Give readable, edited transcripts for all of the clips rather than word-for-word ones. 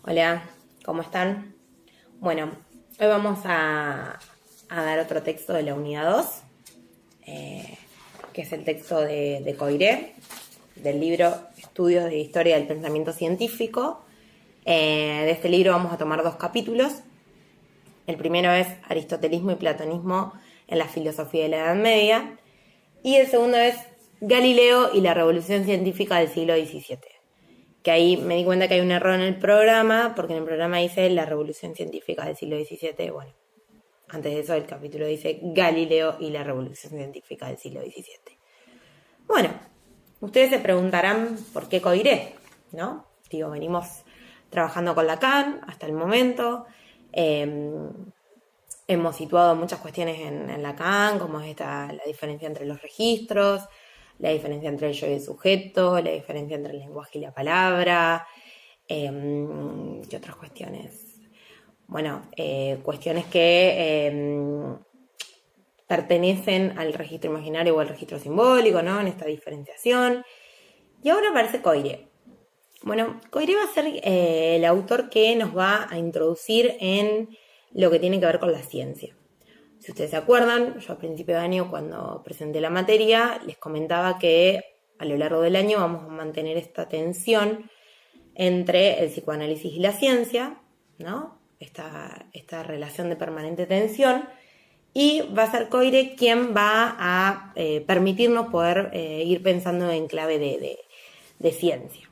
Hola, ¿cómo están? Bueno, hoy vamos a dar otro texto de la unidad 2, que es el texto de Coiré, del libro Estudios de Historia del Pensamiento Científico. De este libro vamos a tomar 2 capítulos. El primero es Aristotelismo y Platonismo en la filosofía de la Edad Media. Y el segundo es Galileo y la Revolución Científica del siglo XVII. Que ahí me di cuenta que hay un error en el programa, porque en el programa dice la Revolución Científica del siglo XVII. Bueno, antes de eso el capítulo dice Galileo y la Revolución Científica del siglo XVII. Bueno, ustedes se preguntarán por qué Coiré, ¿no? Digo, venimos trabajando con Lacan hasta el momento. Hemos situado muchas cuestiones en Lacan, como es la diferencia entre los registros, la diferencia entre el yo y el sujeto, la diferencia entre el lenguaje y la palabra, ¿qué otras cuestiones? Bueno, cuestiones que pertenecen al registro imaginario o al registro simbólico, ¿no? En esta diferenciación. Y ahora aparece Coiré. Bueno, Coiré va a ser el autor que nos va a introducir en lo que tiene que ver con la ciencia. Si ustedes se acuerdan, yo a principio de año, cuando presenté la materia, les comentaba que a lo largo del año vamos a mantener esta tensión entre el psicoanálisis y la ciencia, ¿no? Esta relación de permanente tensión, y va a ser Coiré quien va a permitirnos poder ir pensando en clave de ciencia.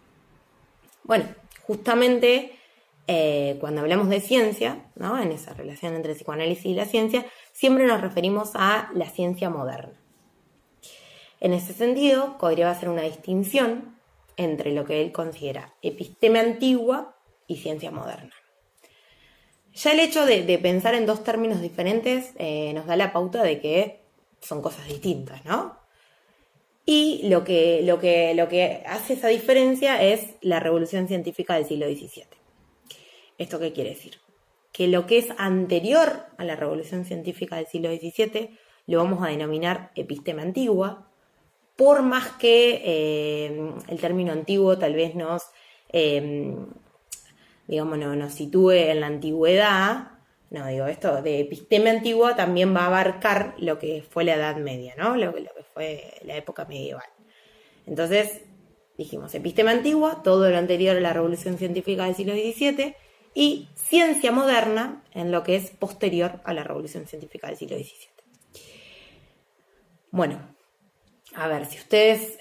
Bueno, justamente cuando hablamos de ciencia, ¿no? En esa relación entre el psicoanálisis y la ciencia, siempre nos referimos a la ciencia moderna. En ese sentido, Coiré va a hacer una distinción entre lo que él considera episteme antigua y ciencia moderna. Ya el hecho de pensar en dos términos diferentes nos da la pauta de que son cosas distintas, ¿no? Y lo que hace esa diferencia es la revolución científica del siglo XVII. ¿Esto qué quiere decir? Que lo que es anterior a la revolución científica del siglo XVII lo vamos a denominar episteme antigua, por más que el término antiguo tal vez nos sitúe en la antigüedad. No, digo, esto de episteme antigua también va a abarcar lo que fue la Edad Media, ¿no? Lo que fue la época medieval. Entonces, dijimos, episteme antigua, todo lo anterior a la revolución científica del siglo XVII, y ciencia moderna en lo que es posterior a la revolución científica del siglo XVII. Bueno, a ver, si ustedes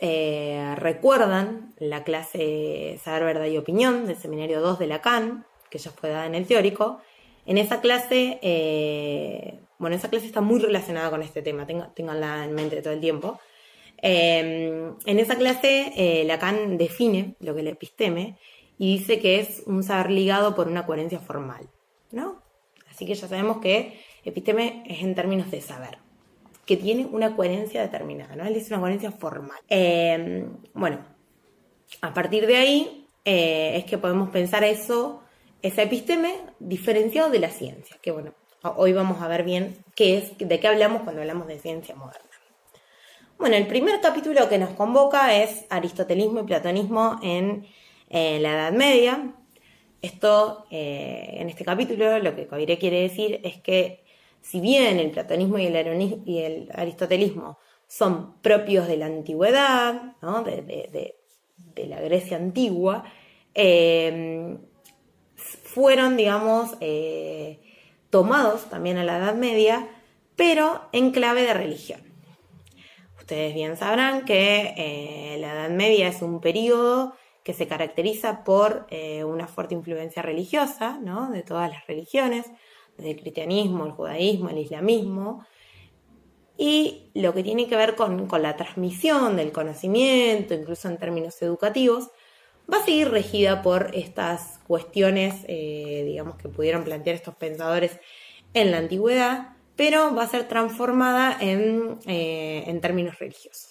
recuerdan la clase Saber, Verdad y Opinión del seminario 2 de Lacan, que ya fue dada en el teórico, en esa clase, esa clase está muy relacionada con este tema, ténganla en mente todo el tiempo. En esa clase Lacan define lo que es el episteme y dice que es un saber ligado por una coherencia formal, ¿no? Así que ya sabemos que episteme es en términos de saber, que tiene una coherencia determinada, ¿no? Él dice una coherencia formal. A partir de ahí es que podemos pensar ese episteme diferenciado de la ciencia, que bueno, hoy vamos a ver bien de qué hablamos cuando hablamos de ciencia moderna. Bueno, el primer capítulo que nos convoca es Aristotelismo y Platonismo en la Edad Media. Esto, en este capítulo, lo que Coiré quiere decir es que si bien el platonismo y el aristotelismo son propios de la antigüedad, ¿no? de la Grecia antigua, fueron, digamos, tomados también a la Edad Media, pero en clave de religión. Ustedes bien sabrán que la Edad Media es un periodo que se caracteriza por una fuerte influencia religiosa, ¿no? De todas las religiones, desde el cristianismo, el judaísmo, el islamismo, y lo que tiene que ver con la transmisión del conocimiento, incluso en términos educativos, va a seguir regida por estas cuestiones, que pudieron plantear estos pensadores en la antigüedad, pero va a ser transformada en términos religiosos.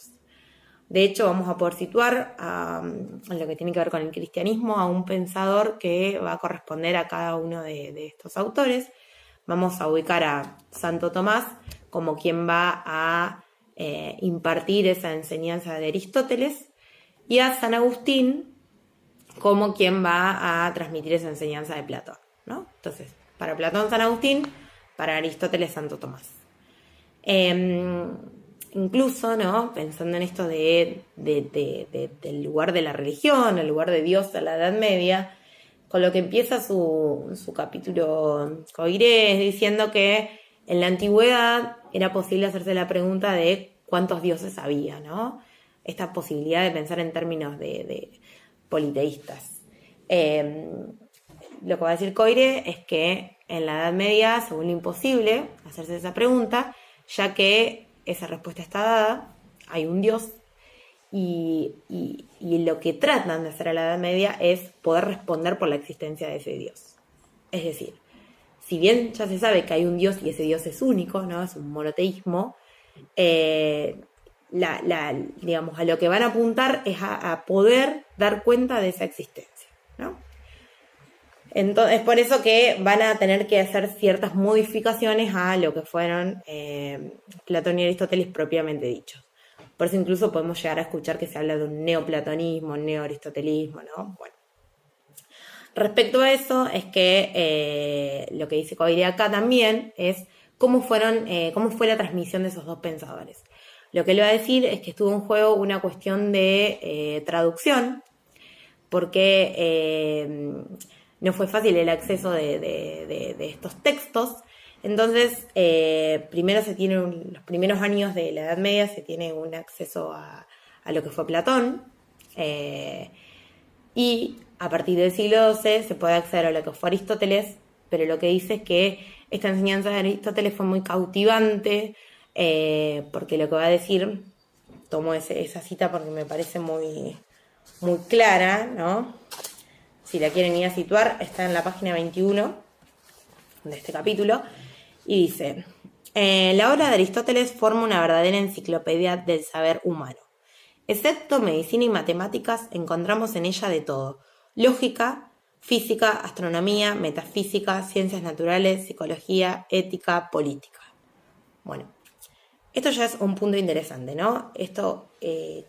De hecho, vamos a poder situar en lo que tiene que ver con el cristianismo a un pensador que va a corresponder a cada uno de estos autores. Vamos a ubicar a Santo Tomás como quien va a impartir esa enseñanza de Aristóteles, y a San Agustín como quien va a transmitir esa enseñanza de Platón, ¿no? Entonces, para Platón, San Agustín, para Aristóteles, Santo Tomás. Incluso, ¿no? Pensando en esto del lugar de la religión, el lugar de Dios a la Edad Media, con lo que empieza su capítulo Coiré, diciendo que en la antigüedad era posible hacerse la pregunta de cuántos dioses había, ¿no? Esta posibilidad de pensar en términos de politeístas. Lo que va a decir Coiré es que en la Edad Media se vuelve imposible hacerse esa pregunta, ya que esa respuesta está dada, hay un Dios, y lo que tratan de hacer a la Edad Media es poder responder por la existencia de ese Dios. Es decir, si bien ya se sabe que hay un Dios y ese Dios es único, ¿no? Es un monoteísmo, digamos, a lo que van a apuntar es a poder dar cuenta de esa existencia, ¿no? Entonces, es por eso que van a tener que hacer ciertas modificaciones a lo que fueron Platón y Aristóteles propiamente dichos. Por eso incluso podemos llegar a escuchar que se habla de un neoplatonismo, un neoaristotelismo, ¿no? Bueno. Respecto a eso, es que lo que dice Coiré acá también es cómo fue la transmisión de esos dos pensadores. Lo que él va a decir es que estuvo en juego una cuestión de traducción, porque no fue fácil el acceso de estos textos. Entonces, primero los primeros años de la Edad Media se tiene un acceso a lo que fue Platón, y a partir del siglo XII se puede acceder a lo que fue Aristóteles, pero lo que dice es que esta enseñanza de Aristóteles fue muy cautivante, porque lo que va a decir, tomo esa cita porque me parece muy, muy clara, ¿no? Si la quieren ir a situar, está en la página 21 de este capítulo, y dice: la obra de Aristóteles forma una verdadera enciclopedia del saber humano. Excepto medicina y matemáticas, encontramos en ella de todo: lógica, física, astronomía, metafísica, ciencias naturales, psicología, ética, política. Bueno, esto ya es un punto interesante, ¿no? Esto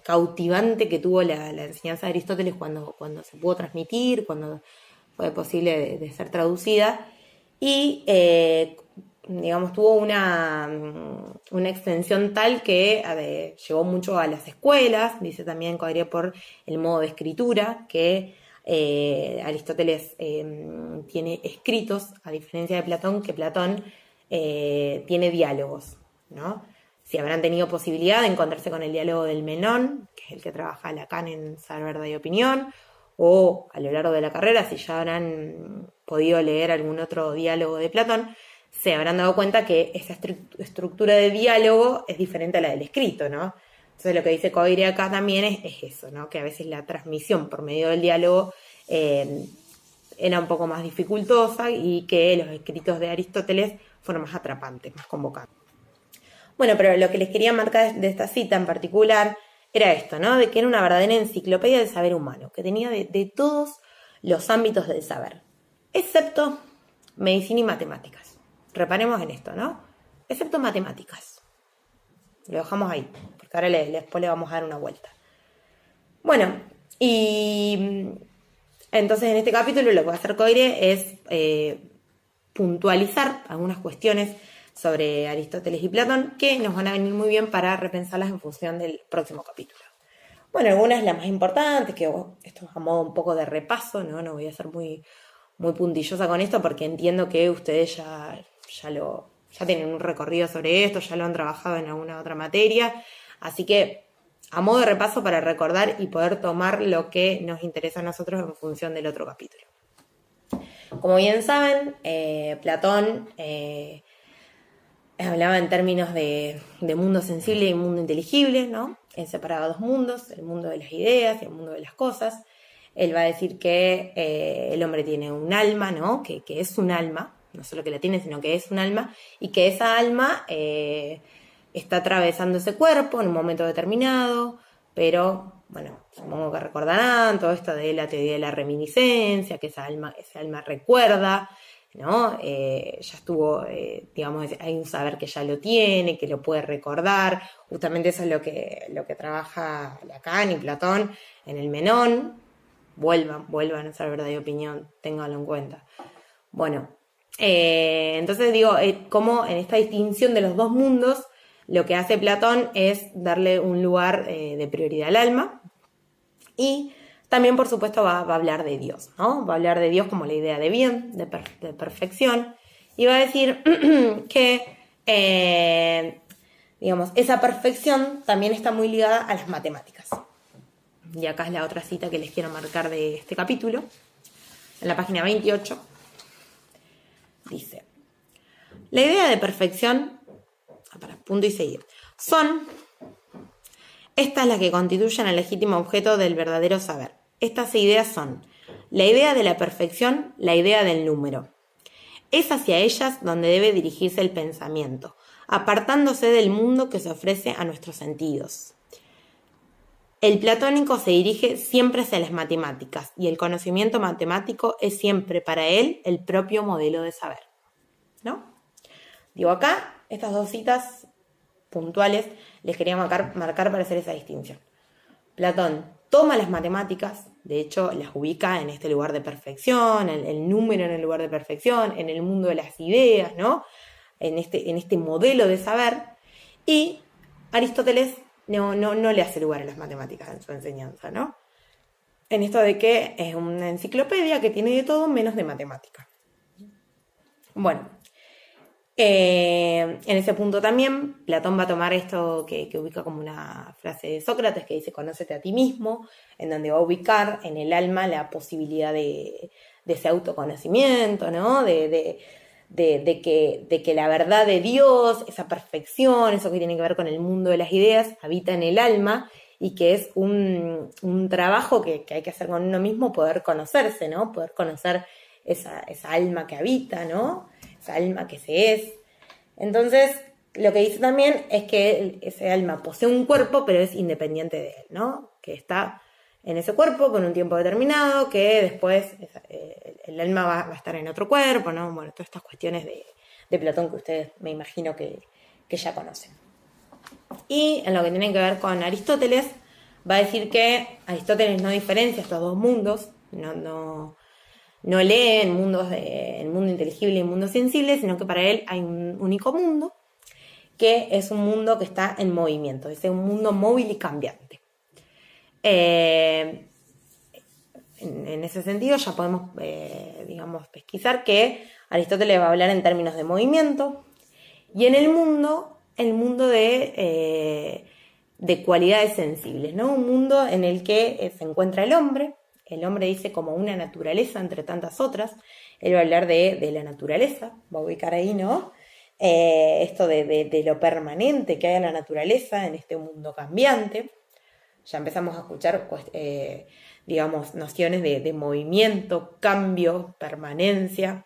cautivante que tuvo la enseñanza de Aristóteles cuando se pudo transmitir, cuando fue posible de ser traducida, y digamos, tuvo una extensión tal que llegó mucho a las escuelas. Dice también Coiré por el modo de escritura, que Aristóteles tiene escritos, a diferencia de Platón, que Platón tiene diálogos, ¿no? Si habrán tenido posibilidad de encontrarse con el diálogo del Menón, que es el que trabaja Lacan en Saber, Verdad y Opinión, o a lo largo de la carrera, si ya habrán podido leer algún otro diálogo de Platón, se habrán dado cuenta que esa estructura de diálogo es diferente a la del escrito, ¿no? Entonces lo que dice Coiré acá también es eso, ¿no? Que a veces la transmisión por medio del diálogo era un poco más dificultosa, y que los escritos de Aristóteles fueron más atrapantes, más convocantes. Bueno, pero lo que les quería marcar de esta cita en particular era esto, ¿no? De que era una verdadera enciclopedia del saber humano, que tenía de todos los ámbitos del saber, excepto medicina y matemáticas. Reparemos en esto, ¿no? Excepto matemáticas. Lo dejamos ahí, porque ahora después le vamos a dar una vuelta. Bueno, y entonces en este capítulo lo que va a hacer Coiré es puntualizar algunas cuestiones sobre Aristóteles y Platón que nos van a venir muy bien para repensarlas en función del próximo capítulo. Bueno, algunas las más importantes, que esto es a modo un poco de repaso, no voy a ser muy, muy puntillosa con esto, porque entiendo que ustedes ya tienen un recorrido sobre esto, ya lo han trabajado en alguna otra materia, así que a modo de repaso para recordar y poder tomar lo que nos interesa a nosotros en función del otro capítulo. Como bien saben, Platón hablaba en términos de mundo sensible y mundo inteligible, ¿no? Él separaba dos mundos, el mundo de las ideas y el mundo de las cosas. Él va a decir que el hombre tiene un alma, ¿no? Que es un alma, no solo que la tiene, sino que es un alma, y que esa alma está atravesando ese cuerpo en un momento determinado, pero, bueno, supongo que recordarán todo esto de la teoría de la reminiscencia, que ese alma recuerda, ¿no? Ya estuvo, digamos, hay un saber que ya lo tiene, que lo puede recordar. Justamente eso es lo que trabaja Lacan y Platón en el Menón. vuelvan a ser verdad y opinión, ténganlo en cuenta. Bueno, entonces digo, como en esta distinción de los dos mundos, lo que hace Platón es darle un lugar de prioridad al alma, y también, por supuesto, va a hablar de Dios, ¿no? Va a hablar de Dios como la idea de bien, de perfección, y va a decir que, digamos, esa perfección también está muy ligada a las matemáticas. Y acá es la otra cita que les quiero marcar de este capítulo. En la página 28 dice: la idea de perfección, punto y seguido, son estas las que constituyen el legítimo objeto del verdadero saber. Estas ideas son la idea de la perfección, la idea del número. Es hacia ellas donde debe dirigirse el pensamiento, apartándose del mundo que se ofrece a nuestros sentidos. El platónico se dirige siempre hacia las matemáticas, y el conocimiento matemático es siempre para él el propio modelo de saber, ¿no? Digo, acá, estas dos citas puntuales les quería marcar para hacer esa distinción. Platón toma las matemáticas, de hecho las ubica en este lugar de perfección, el número en el lugar de perfección, en el mundo de las ideas, ¿no? En este modelo de saber, y Aristóteles no le hace lugar a las matemáticas en su enseñanza, ¿no? En esto de que es una enciclopedia que tiene de todo menos de matemática. Bueno, en ese punto también Platón va a tomar esto que ubica como una frase de Sócrates que dice: conócete a ti mismo, en donde va a ubicar en el alma la posibilidad de ese autoconocimiento, ¿no? De que la verdad de Dios, esa perfección, eso que tiene que ver con el mundo de las ideas, habita en el alma, y que es un trabajo que hay que hacer con uno mismo, poder conocerse, ¿no? Poder conocer esa alma que habita, ¿no? Esa alma que se es. Entonces, lo que dice también es que ese alma posee un cuerpo, pero es independiente de él, ¿no? Que está en ese cuerpo por un tiempo determinado, que después el alma va a estar en otro cuerpo, ¿no? Bueno, todas estas cuestiones de Platón que ustedes me imagino que ya conocen. Y en lo que tiene que ver con Aristóteles, va a decir que Aristóteles no diferencia estos dos mundos, no lee el mundo inteligible y el mundo sensible, sino que para él hay un único mundo, que es un mundo que está en movimiento, es un mundo móvil y cambiante. En ese sentido ya podemos, pesquisar que Aristóteles va a hablar en términos de movimiento, y en el mundo de cualidades sensibles, ¿no? Un mundo en el que se encuentra el hombre dice como una naturaleza entre tantas otras. Él va a hablar de la naturaleza, va a ubicar ahí, ¿no? Esto de lo permanente que hay en la naturaleza, en este mundo cambiante. Ya empezamos a escuchar, nociones de movimiento, cambio, permanencia.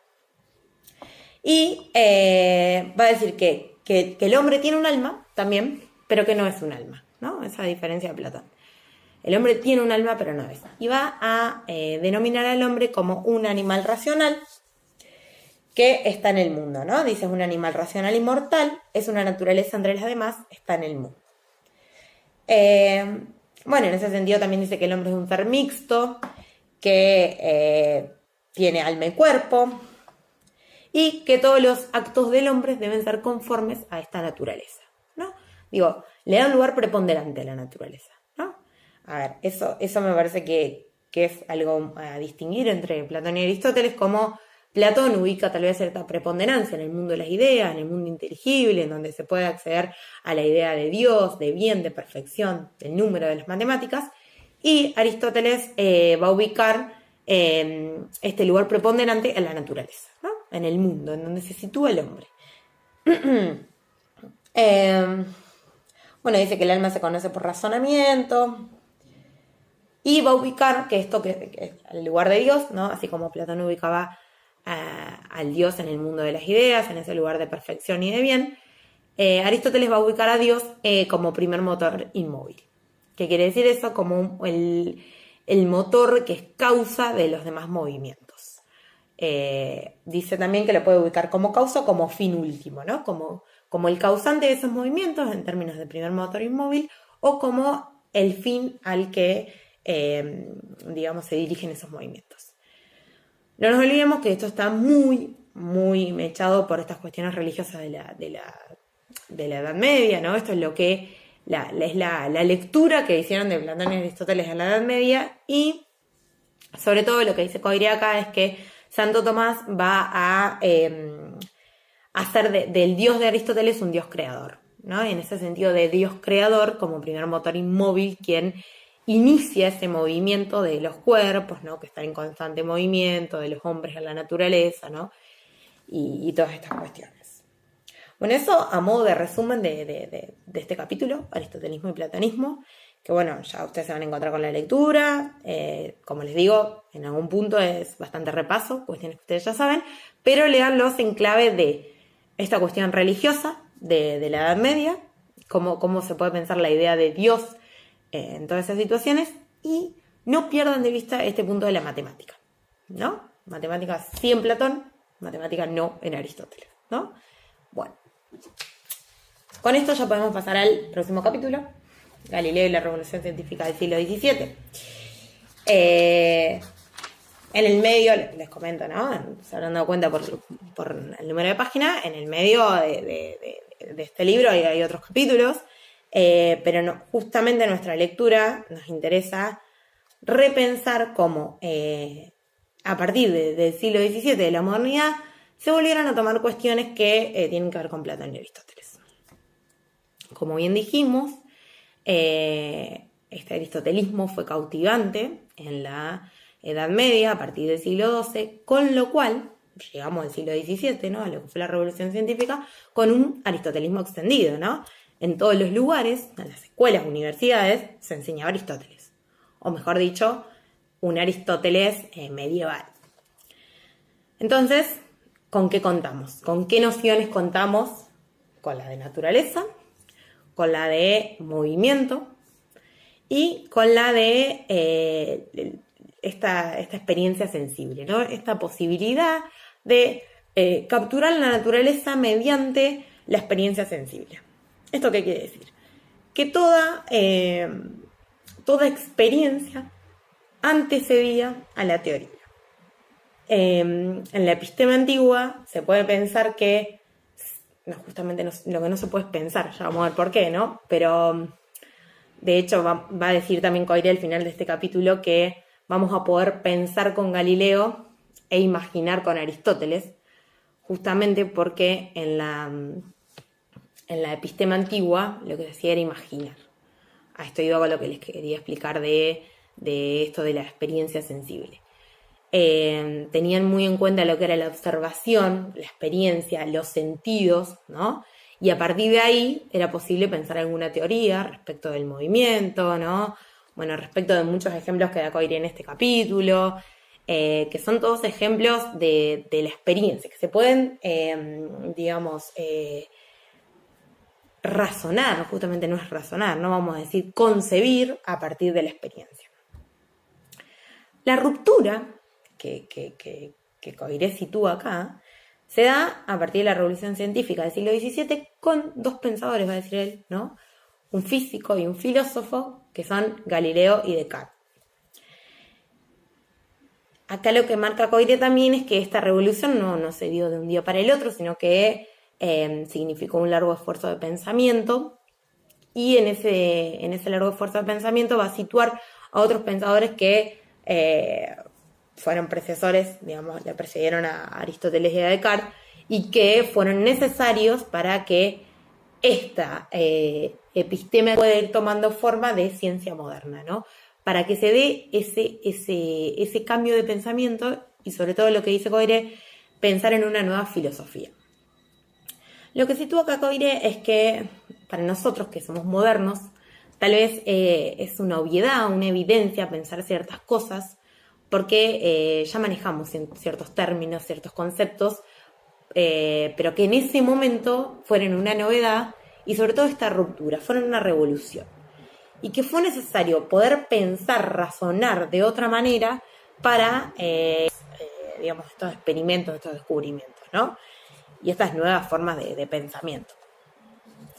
Y va a decir que el hombre tiene un alma también, pero que no es un alma, ¿no? Esa diferencia de Platón. El hombre tiene un alma, pero no es. Y va a denominar al hombre como un animal racional que está en el mundo, ¿no? Dice, es un animal racional inmortal, es una naturaleza entre las demás, está en el mundo. En ese sentido también dice que el hombre es un ser mixto, que tiene alma y cuerpo, y que todos los actos del hombre deben ser conformes a esta naturaleza, ¿no? Digo, le da un lugar preponderante a la naturaleza, ¿no? A ver, eso me parece que es algo a distinguir entre Platón y Aristóteles, como Platón ubica tal vez cierta preponderancia en el mundo de las ideas, en el mundo inteligible, en donde se puede acceder a la idea de Dios, de bien, de perfección, del número, de las matemáticas, y Aristóteles va a ubicar este lugar preponderante en la naturaleza, ¿no? En el mundo, en donde se sitúa el hombre. Dice que el alma se conoce por razonamiento, y va a ubicar que esto que es el lugar de Dios, ¿no? Así como Platón ubicaba al Dios en el mundo de las ideas, en ese lugar de perfección y de bien, Aristóteles va a ubicar a Dios como primer motor inmóvil. ¿Qué quiere decir eso? Como el motor que es causa de los demás movimientos. Dice también que lo puede ubicar como causa, como fin último, ¿no? Como el causante de esos movimientos en términos de primer motor inmóvil, o como el fin al que se dirigen esos movimientos. No nos olvidemos que esto está muy, muy mechado por estas cuestiones religiosas de la Edad Media, ¿no? Esto es lo que es la lectura que hicieron de Platón y Aristóteles en la Edad Media, y sobre todo lo que dice Coiré acá es que Santo Tomás va a hacer del dios de Aristóteles un dios creador, ¿no? Y en ese sentido de dios creador como primer motor inmóvil, quien inicia ese movimiento de los cuerpos, ¿no? Que están en constante movimiento, de los hombres en la naturaleza, ¿no? Y todas estas cuestiones. Bueno, eso a modo de resumen de este capítulo, Aristotelismo y Platonismo, que bueno, ya ustedes se van a encontrar con la lectura, como les digo, en algún punto es bastante repaso, cuestiones que ustedes ya saben, pero leanlos en clave de esta cuestión religiosa de la Edad Media, cómo se puede pensar la idea de Dios en todas esas situaciones, y no pierdan de vista este punto de la matemática, ¿no? Matemática sí en Platón, matemática no en Aristóteles, ¿no? Bueno, con esto ya podemos pasar al próximo capítulo, Galileo y la Revolución Científica del siglo XVII. En el medio, les comento, ¿no? Se habrán dado cuenta por el número de página, en el medio de este libro hay otros capítulos, pero no, justamente en nuestra lectura nos interesa repensar cómo a partir del siglo XVII, de la modernidad, se volvieron a tomar cuestiones que tienen que ver con Platón y Aristóteles. Como bien dijimos, este aristotelismo fue cautivante en la Edad Media, a partir del siglo XII, con lo cual llegamos al siglo XVII, ¿no? A lo que fue la Revolución Científica, con un aristotelismo extendido, ¿no? En todos los lugares, en las escuelas, universidades, se enseñaba Aristóteles. O mejor dicho, un Aristóteles medieval. Entonces, ¿con qué contamos? ¿Con qué nociones contamos? Con la de naturaleza, con la de movimiento y con la de esta experiencia sensible, ¿no? Esta posibilidad de capturar la naturaleza mediante la experiencia sensible. ¿Esto qué quiere decir? Que toda experiencia antecedía a la teoría. En la episteme antigua se puede pensar que, justamente lo que no se puede pensar, ya vamos a ver por qué, ¿no? Pero de hecho va a decir también Coiré al final de este capítulo que vamos a poder pensar con Galileo e imaginar con Aristóteles, justamente porque en la episteme antigua lo que se hacía era imaginar. A esto iba con lo que les quería explicar de esto de la experiencia sensible. Tenían muy en cuenta lo que era la observación, la experiencia, los sentidos, ¿no? Y a partir de ahí era posible pensar alguna teoría respecto del movimiento, ¿no? Bueno, respecto de muchos ejemplos que da Coiré en este capítulo, que son todos ejemplos de la experiencia, que se pueden, razonar, justamente no es razonar, no vamos a decir concebir a partir de la experiencia. La ruptura que Coiré sitúa acá se da a partir de la Revolución Científica del siglo XVII con dos pensadores, va a decir él, ¿no? Un físico y un filósofo, que son Galileo y Descartes. Acá lo que marca Coiré también es que esta revolución no se dio de un día para el otro, sino que significó un largo esfuerzo de pensamiento, y en ese largo esfuerzo de pensamiento va a situar a otros pensadores que fueron predecesores, digamos, le precedieron a Aristóteles y a Descartes, y que fueron necesarios para que esta episteme pueda ir tomando forma de ciencia moderna, ¿no? Para que se dé ese cambio de pensamiento, y sobre todo lo que dice Coiré, pensar en una nueva filosofía. Lo que sitúa acá Coiré es que para nosotros que somos modernos, tal vez es una obviedad, una evidencia pensar ciertas cosas, porque ya manejamos ciertos términos, ciertos conceptos, pero que en ese momento fueron una novedad, y sobre todo esta ruptura, fueron una revolución. Y que fue necesario poder pensar, razonar de otra manera para, estos experimentos, estos descubrimientos, ¿no? Y estas nuevas formas de pensamiento.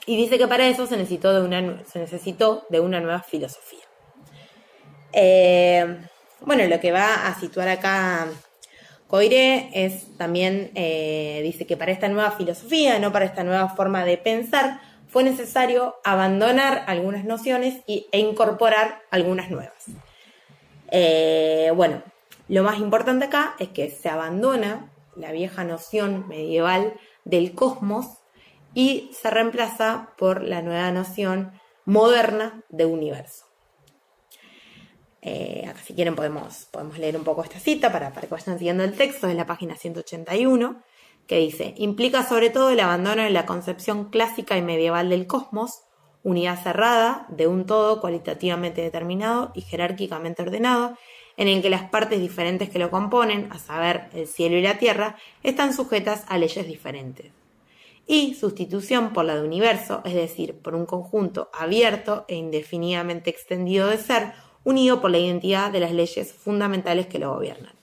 Y dice que para eso se necesitó de una nueva filosofía. Bueno, lo que va a situar acá Coiré es también, dice que para esta nueva filosofía, no para esta nueva forma de pensar, fue necesario abandonar algunas nociones e incorporar algunas nuevas. Bueno, lo más importante acá es que se abandona la vieja noción medieval del cosmos y se reemplaza por la nueva noción moderna de universo. Acá si quieren podemos leer un poco esta cita para que vayan siguiendo el texto, de la página 181, que dice: implica sobre todo el abandono de la concepción clásica y medieval del cosmos, unidad cerrada de un todo cualitativamente determinado y jerárquicamente ordenado, en el que las partes diferentes que lo componen, a saber, el cielo y la tierra, están sujetas a leyes diferentes. Y sustitución por la de universo, es decir, por un conjunto abierto e indefinidamente extendido de ser, unido por la identidad de las leyes fundamentales que lo gobiernan.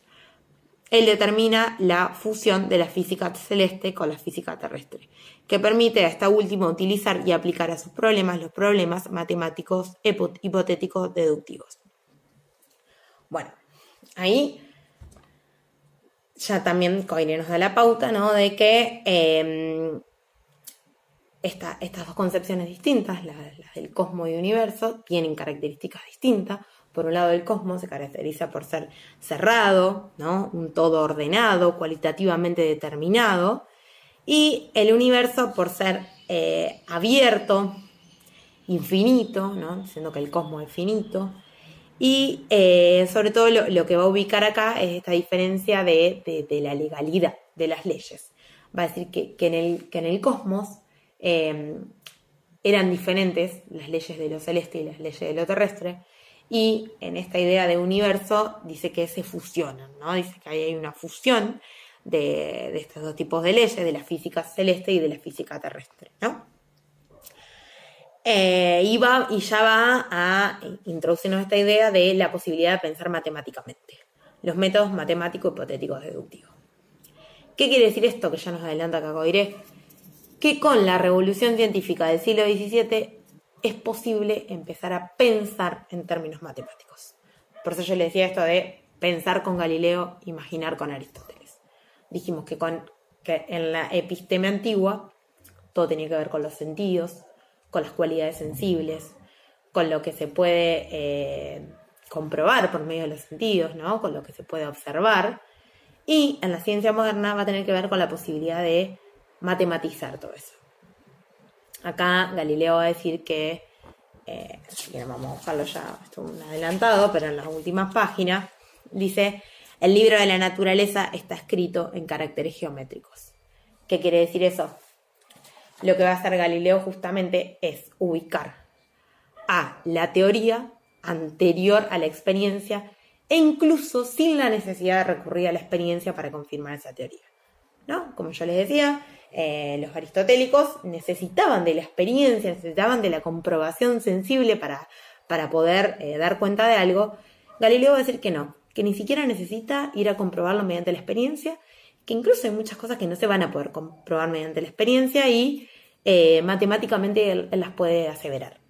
Él determina la fusión de la física celeste con la física terrestre, que permite a esta última utilizar y aplicar a sus problemas los problemas matemáticos hipotéticos deductivos. Bueno, ahí ya también Coiré nos da la pauta, ¿no?, de que estas dos concepciones distintas, las del cosmos y universo, tienen características distintas. Por un lado, el cosmos se caracteriza por ser cerrado, ¿no?, un todo ordenado, cualitativamente determinado, y el universo por ser abierto, infinito, ¿no?, siendo que el cosmos es finito, y sobre todo lo que va a ubicar acá es esta diferencia de la legalidad de las leyes. Va a decir que en el cosmos eran diferentes las leyes de lo celeste y las leyes de lo terrestre, y en esta idea de universo dice que se fusionan, ¿no? Dice que hay una fusión de estos dos tipos de leyes, de la física celeste y de la física terrestre, ¿no? Y ya va a introducirnos esta idea de la posibilidad de pensar matemáticamente, los métodos matemáticos hipotéticos deductivos. ¿Qué quiere decir esto que ya nos adelanta acá Coiré? Que con la revolución científica del siglo XVII es posible empezar a pensar en términos matemáticos. Por eso yo le decía esto de pensar con Galileo, imaginar con Aristóteles. Dijimos que en la episteme antigua todo tenía que ver con los sentidos, con las cualidades sensibles, con lo que se puede comprobar por medio de los sentidos, ¿no?, con lo que se puede observar. Y en la ciencia moderna va a tener que ver con la posibilidad de matematizar todo eso. Acá Galileo va a decir que, si quieren vamos a buscarlo ya, esto es un adelantado, pero en las últimas páginas, dice: el libro de la naturaleza está escrito en caracteres geométricos. ¿Qué quiere decir eso? Lo que va a hacer Galileo justamente es ubicar a la teoría anterior a la experiencia, e incluso sin la necesidad de recurrir a la experiencia para confirmar esa teoría, ¿no? Como yo les decía, los aristotélicos necesitaban de la experiencia, necesitaban de la comprobación sensible para poder dar cuenta de algo. Galileo va a decir que no, que ni siquiera necesita ir a comprobarlo mediante la experiencia, que incluso hay muchas cosas que no se van a poder comprobar mediante la experiencia y matemáticamente él las puede aseverar.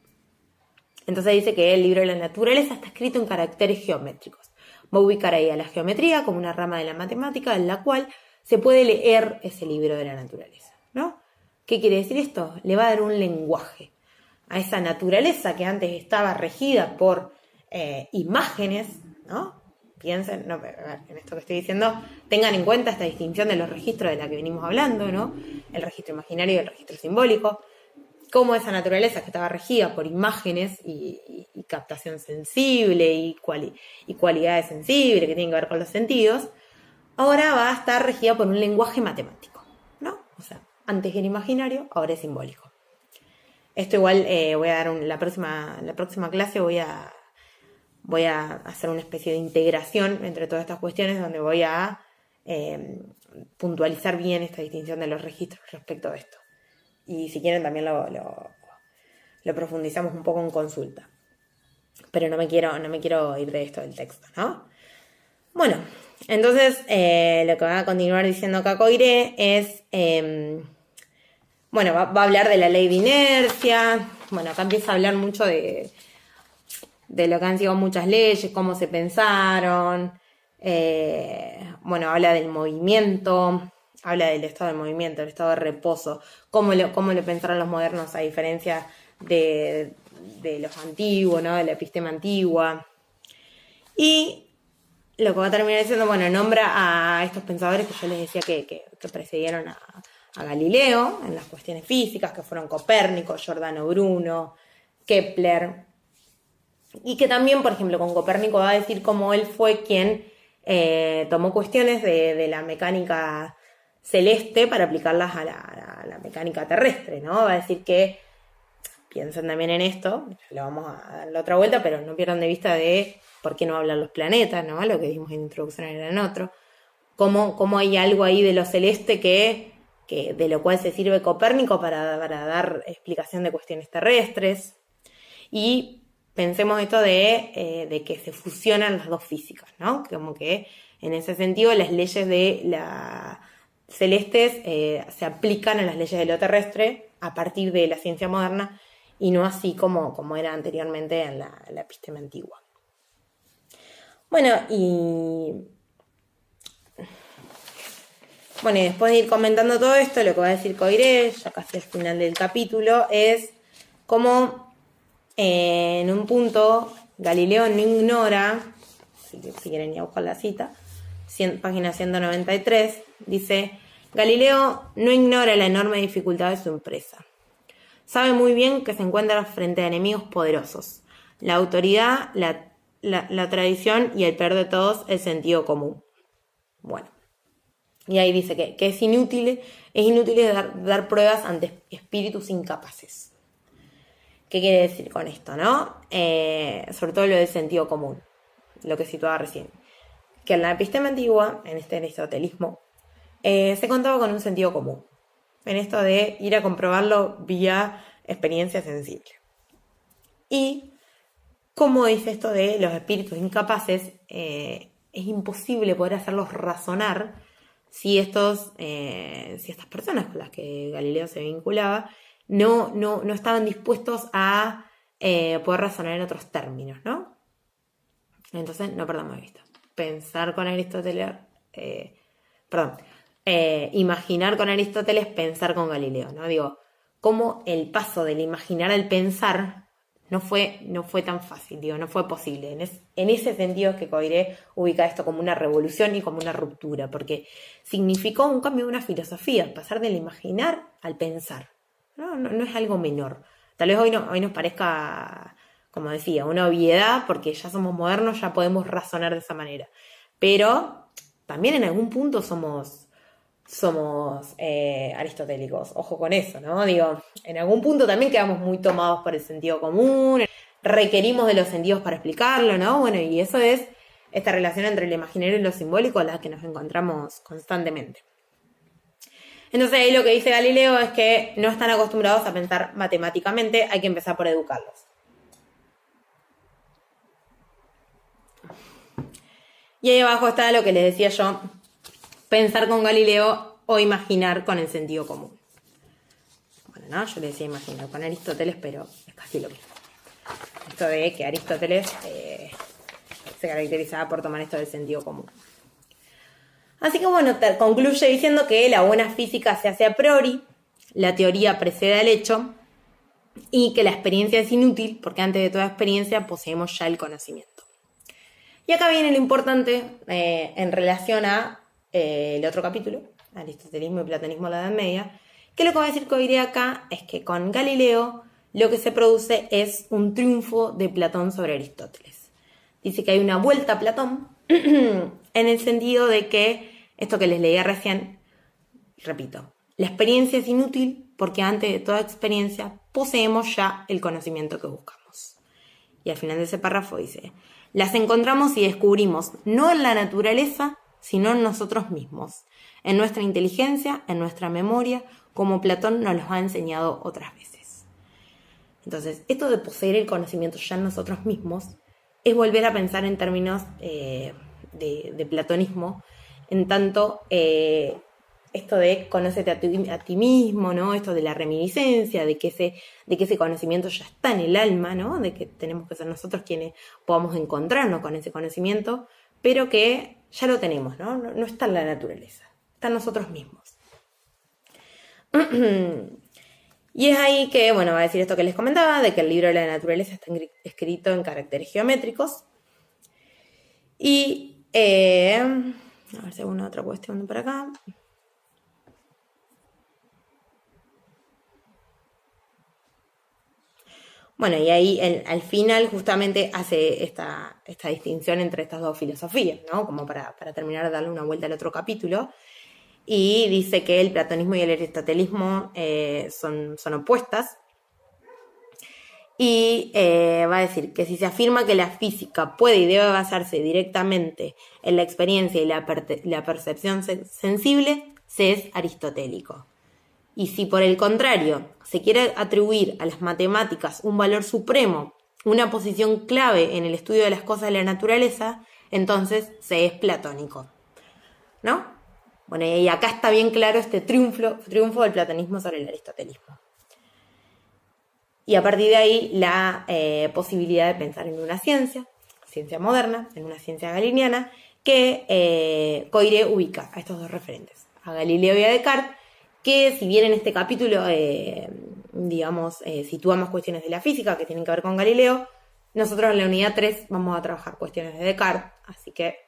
Entonces dice que el libro de la naturaleza está escrito en caracteres geométricos. Va a ubicar ahí a la geometría como una rama de la matemática en la cual se puede leer ese libro de la naturaleza, ¿no? ¿Qué quiere decir esto? Le va a dar un lenguaje a esa naturaleza que antes estaba regida por imágenes, ¿no? Piensen, no, en esto que estoy diciendo, tengan en cuenta esta distinción de los registros de la que venimos hablando, ¿no? El registro imaginario y el registro simbólico. Cómo esa naturaleza que estaba regida por imágenes y captación sensible y cualidades sensibles que tienen que ver con los sentidos, ahora va a estar regida por un lenguaje matemático, ¿no? O sea, antes era imaginario, ahora es simbólico. Esto igual voy a dar la próxima clase voy a hacer una especie de integración entre todas estas cuestiones donde voy a puntualizar bien esta distinción de los registros respecto a esto. Y si quieren también lo profundizamos un poco en consulta. Pero no me quiero ir de esto del texto, ¿no? Bueno, entonces lo que va a continuar diciendo acá Coiré es, va a hablar de la ley de inercia. Bueno, acá empieza a hablar mucho de de lo que han sido muchas leyes, cómo se pensaron, habla del movimiento, habla del estado de movimiento, del estado de reposo, cómo lo pensaron los modernos a diferencia de los antiguos, ¿no? De la epistema antigua. Y lo que va a terminar diciendo, nombra a estos pensadores que yo les decía que precedieron a Galileo en las cuestiones físicas, que fueron Copérnico, Giordano Bruno, Kepler, y que también, por ejemplo, con Copérnico va a decir cómo él fue quien tomó cuestiones de la mecánica celeste para aplicarlas a la mecánica terrestre, ¿no? Va a decir que, piensen también en esto, le vamos a dar la otra vuelta, pero no pierdan de vista de por qué no hablan los planetas, ¿no? Lo que dijimos en introducción era en otro. Cómo hay algo ahí de lo celeste que de lo cual se sirve Copérnico para dar explicación de cuestiones terrestres. Y pensemos esto de que se fusionan las dos físicas, ¿no? Como que en ese sentido las leyes de la celestes se aplican a las leyes de lo terrestre a partir de la ciencia moderna y no así como era anteriormente en la epistema antigua. Y después de ir comentando todo esto, lo que va a decir Coiré, ya casi al final del capítulo, es cómo en un punto Galileo no ignora, si quieren ir a buscar la cita, página 193, dice: Galileo no ignora la enorme dificultad de su empresa. Sabe muy bien que se encuentra frente a enemigos poderosos: la autoridad, la tradición y el peor de todos, el sentido común. Y ahí dice que es inútil dar pruebas ante espíritus incapaces. ¿Qué quiere decir con esto, no? Sobre todo lo del sentido común, lo que situaba recién. Que en la epistema antigua, en este aristotelismo, se contaba con un sentido común. En esto de ir a comprobarlo vía experiencia sensible. Y, como dice esto de los espíritus incapaces, es imposible poder hacerlos razonar si estas personas con las que Galileo se vinculaba no estaban dispuestos a poder razonar en otros términos, ¿no? Entonces, no perdamos de vista. Imaginar con Aristóteles, pensar con Galileo, ¿no? Digo, cómo el paso del imaginar al pensar no fue tan fácil, no fue posible. En ese sentido es que Coiré ubica esto como una revolución y como una ruptura, porque significó un cambio de una filosofía, pasar del imaginar al pensar. No es algo menor. Tal vez hoy nos parezca, como decía, una obviedad, porque ya somos modernos, ya podemos razonar de esa manera. Pero también en algún punto somos aristotélicos, ojo con eso, ¿no? Digo, en algún punto también quedamos muy tomados por el sentido común, requerimos de los sentidos para explicarlo, ¿no? Y eso es esta relación entre lo imaginario y lo simbólico a la que nos encontramos constantemente. Entonces ahí lo que dice Galileo es que no están acostumbrados a pensar matemáticamente, hay que empezar por educarlos. Y ahí abajo está lo que les decía yo: pensar con Galileo o imaginar con el sentido común. Yo le decía imaginar con Aristóteles, pero es casi lo mismo. Esto de que Aristóteles se caracterizaba por tomar esto del sentido común. Así que concluye diciendo que la buena física se hace a priori, la teoría precede al hecho y que la experiencia es inútil porque antes de toda experiencia poseemos ya el conocimiento. Y acá viene lo importante en relación a el otro capítulo, Aristotelismo y Platonismo de la Edad Media, que lo que va a decir Coiré acá es que con Galileo lo que se produce es un triunfo de Platón sobre Aristóteles. Dice que hay una vuelta a Platón en el sentido de que, esto que les leía recién, repito, la experiencia es inútil porque antes de toda experiencia poseemos ya el conocimiento que buscamos. Y al final de ese párrafo dice: las encontramos y descubrimos no en la naturaleza, sino en nosotros mismos, en nuestra inteligencia, en nuestra memoria, como Platón nos los ha enseñado otras veces. Entonces, esto de poseer el conocimiento ya en nosotros mismos es volver a pensar en términos de platonismo, en tanto esto de conócete a ti mismo, ¿no? Esto de la reminiscencia, de que ese conocimiento ya está en el alma, ¿no? De que tenemos que ser nosotros quienes podamos encontrarnos con ese conocimiento, pero que ya lo tenemos, ¿no? No está en la naturaleza, está en nosotros mismos. Y es ahí que, bueno, va a decir esto que les comentaba, de que el libro de la naturaleza está escrito en caracteres geométricos. Y, a ver si hay alguna otra cuestión por acá. Bueno, y ahí al final justamente hace esta distinción entre estas dos filosofías, ¿no? Como para terminar de darle una vuelta al otro capítulo. Y dice que el platonismo y el aristotelismo son opuestas. Y va a decir que si se afirma que la física puede y debe basarse directamente en la experiencia y la percepción sensible, se es aristotélico. Y si por el contrario se quiere atribuir a las matemáticas un valor supremo, una posición clave en el estudio de las cosas de la naturaleza, entonces se es platónico, ¿no? Bueno, y acá está bien claro este triunfo del platonismo sobre el aristotelismo. Y a partir de ahí la posibilidad de pensar en una ciencia moderna, en una ciencia galileana, que Coiré ubica a estos dos referentes, a Galileo y a Descartes, que si bien en este capítulo, situamos cuestiones de la física que tienen que ver con Galileo, nosotros en la unidad 3 vamos a trabajar cuestiones de Descartes, así que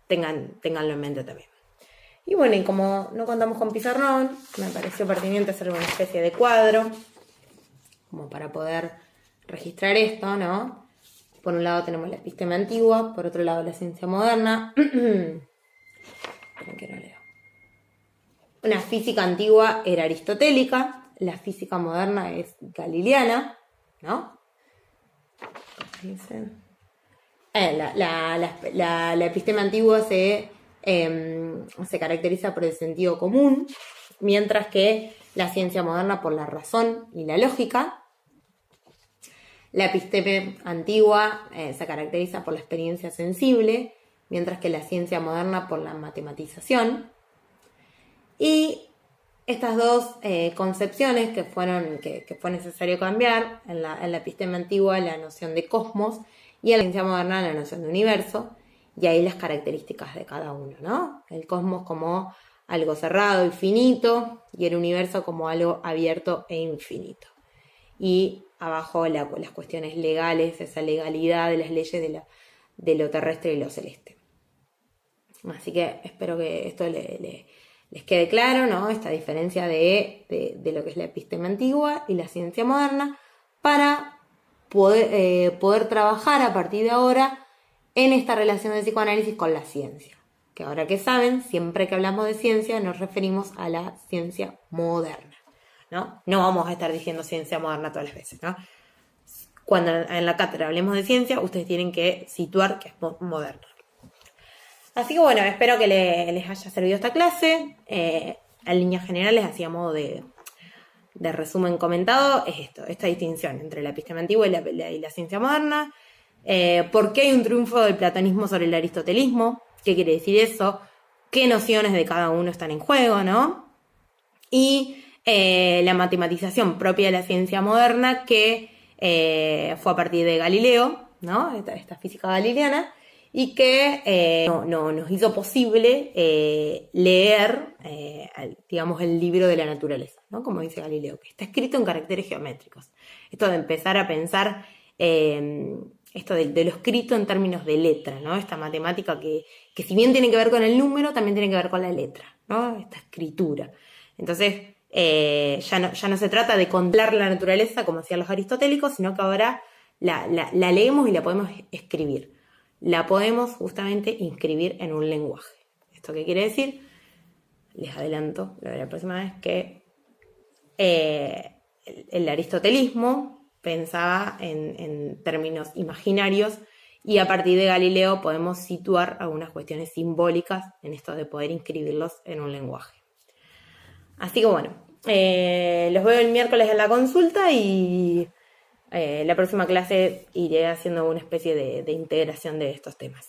ténganlo en mente también. Y bueno, y como no contamos con pizarrón, me pareció pertinente hacer una especie de cuadro, como para poder registrar esto, ¿no? Por un lado tenemos la episteme antigua, por otro lado la ciencia moderna. Esperen que no leo. La física antigua era aristotélica, la física moderna es galileana, ¿no? La episteme antigua se caracteriza por el sentido común, mientras que la ciencia moderna por la razón y la lógica. La episteme antigua se caracteriza por la experiencia sensible, mientras que la ciencia moderna por la matematización. Y estas dos concepciones que fue necesario cambiar, en la episteme antigua la noción de cosmos y en la ciencia moderna la noción de universo, y ahí las características de cada uno, ¿no? El cosmos como algo cerrado y finito, y el universo como algo abierto e infinito. Y abajo las cuestiones legales, esa legalidad de las leyes de lo terrestre y lo celeste. Así que espero que esto les quede claro, ¿no? Esta diferencia de lo que es la episteme antigua y la ciencia moderna, para poder trabajar a partir de ahora en esta relación del psicoanálisis con la ciencia. Que ahora que saben, siempre que hablamos de ciencia nos referimos a la ciencia moderna, ¿no? No vamos a estar diciendo ciencia moderna todas las veces, ¿no? Cuando en la cátedra hablemos de ciencia, ustedes tienen que situar que es moderna. Así que bueno, espero que les haya servido esta clase. En líneas generales, así a modo de resumen comentado, es esta distinción entre la episteme antigua y la ciencia moderna. ¿Por qué hay un triunfo del platonismo sobre el aristotelismo? ¿Qué quiere decir eso? ¿Qué nociones de cada uno están en juego, no? Y la matematización propia de la ciencia moderna, que fue a partir de Galileo, ¿no? Esta física galileana, y que nos hizo posible leer, digamos, el libro de la naturaleza, ¿no? Como dice Galileo, que está escrito en caracteres geométricos. Esto de empezar a pensar esto de lo escrito en términos de letra, ¿no? Esta matemática que si bien tiene que ver con el número, también tiene que ver con la letra, ¿no? Esta escritura. Entonces, ya no se trata de contemplar la naturaleza como hacían los aristotélicos, sino que ahora la leemos y la podemos escribir. La podemos justamente inscribir en un lenguaje. ¿Esto qué quiere decir? Les adelanto la próxima vez que el aristotelismo pensaba en términos imaginarios, y a partir de Galileo podemos situar algunas cuestiones simbólicas en esto de poder inscribirlos en un lenguaje. Así que bueno, los veo el miércoles en la consulta, y la próxima clase iré haciendo una especie de integración de estos temas.